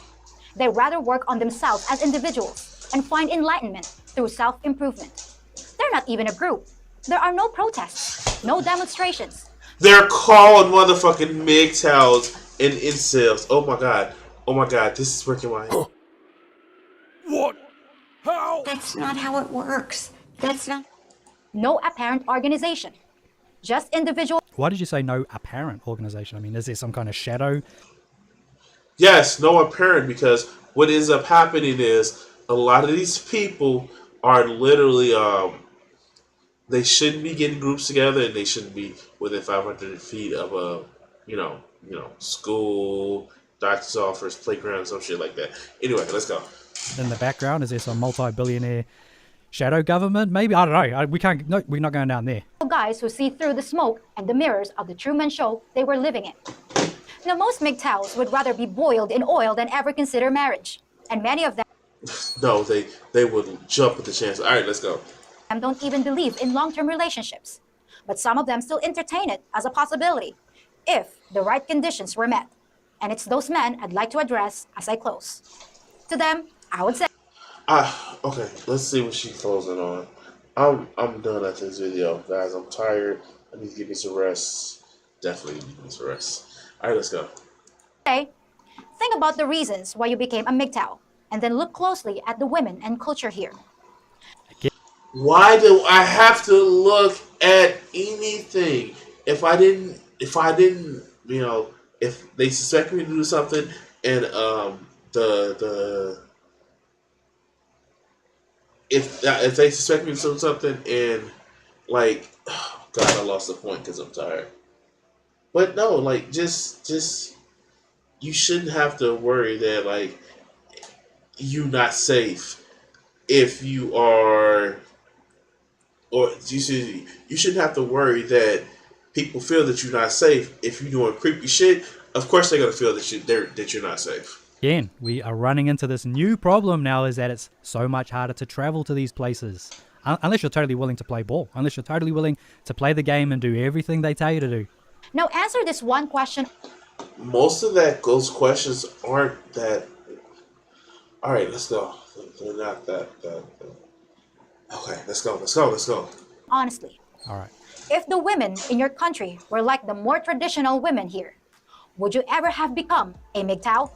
They rather work on themselves as individuals and find enlightenment through self-improvement. They're not even a group. There are no protests, no demonstrations. They're called motherfucking MGTOWs and incels. Oh my god, this is breaking my head. What? How? That's not how it works. That's not. No apparent organization. Just individual. Why did you say no apparent organization? I mean, is there some kind of shadow? Yes, no apparent, because what ends up happening is a lot of these people are literally they shouldn't be getting groups together, and they shouldn't be within 500 feet of a school, doctor's office, playground, some shit like that. Anyway, let's go. In the background, is there some multi-billionaire shadow government? Maybe, I don't know. We can't. No, we're not going down there. Guys who see through the smoke and the mirrors of the Truman Show they were living in. Now, most MGTOWs would rather be boiled in oil than ever consider marriage. And many of them No, they would jump at the chance. All right, let's go. don't even believe in long-term relationships. But some of them still entertain it as a possibility, if the right conditions were met. And it's those men I'd like to address as I close. To them, I would say... Okay, let's see what she's closing on. I'm done at this video, guys. I'm tired. I need to give me some rest. Definitely need some rest. All right, let's go. Okay, think about the reasons why you became a MGTOW, and then look closely at the women and culture here. Why do I have to look at anything? If they suspect me to do something, and if they suspect me to do something, and oh God, I lost the point because I'm tired. But no, just you shouldn't have to worry that you're not safe if you are, or you shouldn't have to worry that people feel that you're not safe if you're doing creepy shit. Of course, they're gonna feel that you're not safe. Again, we are running into this new problem now, is that it's so much harder to travel to these places. Unless you're totally willing to play ball. Unless you're totally willing to play the game and do everything they tell you to do. Now answer this one question. Most of those questions aren't that. All right, let's go. They're not that. Okay, let's go. Honestly. All right. If the women in your country were like the more traditional women here, would you ever have become a MGTOW?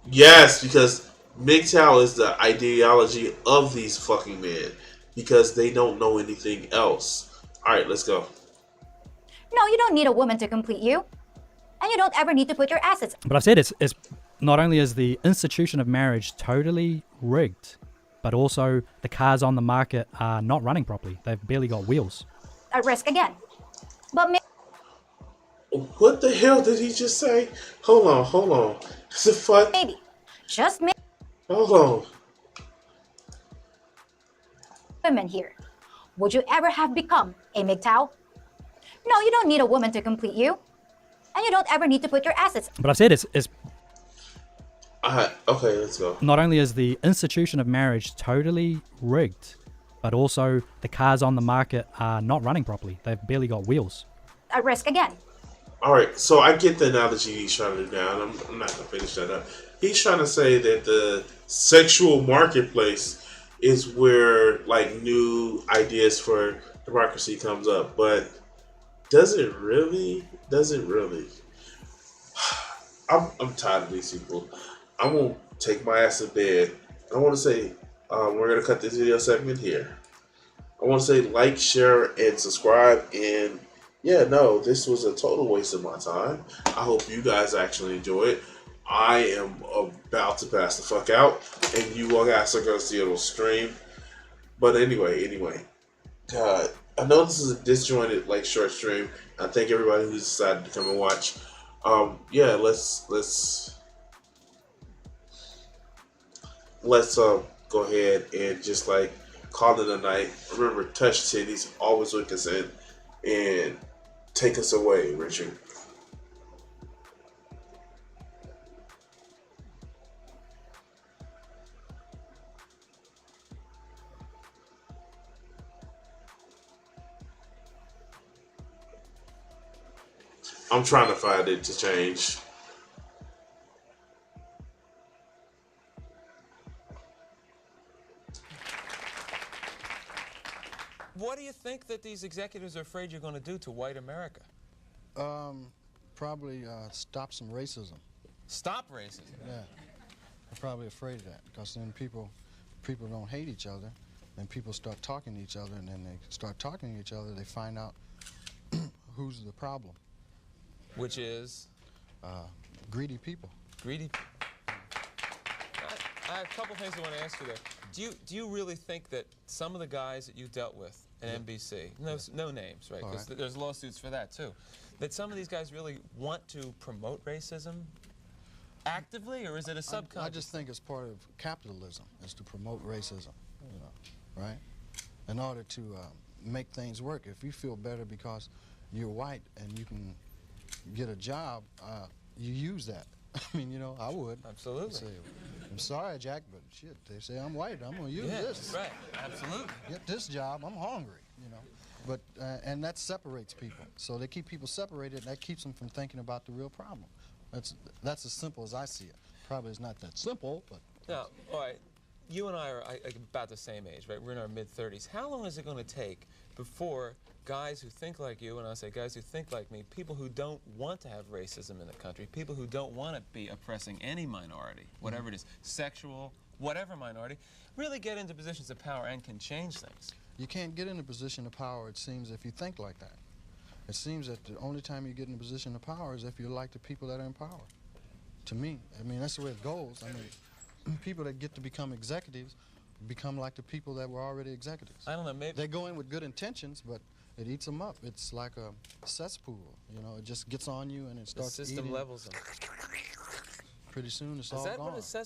Yes, because MGTOW is the ideology of these fucking men, because they don't know anything else. All right, let's go. No, you don't need a woman to complete you. And you don't ever need to put your assets... But I've said it's not only is the institution of marriage totally rigged, but also the cars on the market are not running properly. They've barely got wheels. ...at risk again. But what the hell did he just say? Hold on. Is it fun? maybe, just maybe, Hold on. women here, would you ever have become a MGTOW? No, you don't need a woman to complete you. And you don't ever need to put your assets... But I've said it's okay, let's go. not only is the institution of marriage totally rigged, but also the cars on the market are not running properly. They've barely got wheels. ...at risk again. All right, so I get the analogy he's trying to do now, and I'm not going to finish that up. He's trying to say that the sexual marketplace is where new ideas for democracy comes up, but does it really? I'm tired of these people. I'm going to take my ass to bed. I want to say we're going to cut this video segment here. I want to say like, share, and subscribe. And yeah, no, this was a total waste of my time. I hope you guys actually enjoy it. I am about to pass the fuck out, and you all guys are going to see it on stream. But anyway, God. I know this is a disjointed like short stream. I thank everybody who decided to come and watch. Yeah, let's go ahead and just like call it a night. Remember, touch titties always with consent, and take us away, Richard. I'm trying to find it to change. What do you think that these executives are afraid you're going to do to white America? Probably stop some racism. Stop racism? Yeah. I'm probably afraid of that, because then people don't hate each other, and people start talking to each other, and then they start talking to each other, they find out who's the problem. Which is? Greedy people. Greedy people. I have a couple things I want to ask you there. Do you really think that some of the guys that you dealt with at NBC, no names, right? Because there's lawsuits for that too, that some of these guys really want to promote racism actively, or is it a subconscious? I just think it's part of capitalism, is to promote racism, you know, right? In order to make things work. If you feel better because you're white and you can get a job, you use that. I mean, you know, I would. Absolutely. Say, I'm sorry, Jack, but shit, they say I'm white. I'm going to use this. Right, absolutely. Get this job. I'm hungry, you know. But, and that separates people. So they keep people separated, and that keeps them from thinking about the real problem. That's as simple as I see it. Probably it's not that simple, but... Now, all right, you and I are about the same age, right? We're in our mid-30s. How long is it going to take before guys who think like you, and I say guys who think like me, people who don't want to have racism in the country, people who don't want to be oppressing any minority, whatever it is, sexual, whatever minority, really get into positions of power and can change things? You can't get in a position of power, it seems, if you think like that. It seems that the only time you get in a position of power is if you're like the people that are in power. To me, I mean, that's the way it goes. I mean, people that get to become executives become like the people that were already executives. I don't know, maybe... They go in with good intentions, but it eats them up. It's like a cesspool, you know. It just gets on you and it starts eating. The system levels them. Pretty soon it's all gone. Is that what a cesspool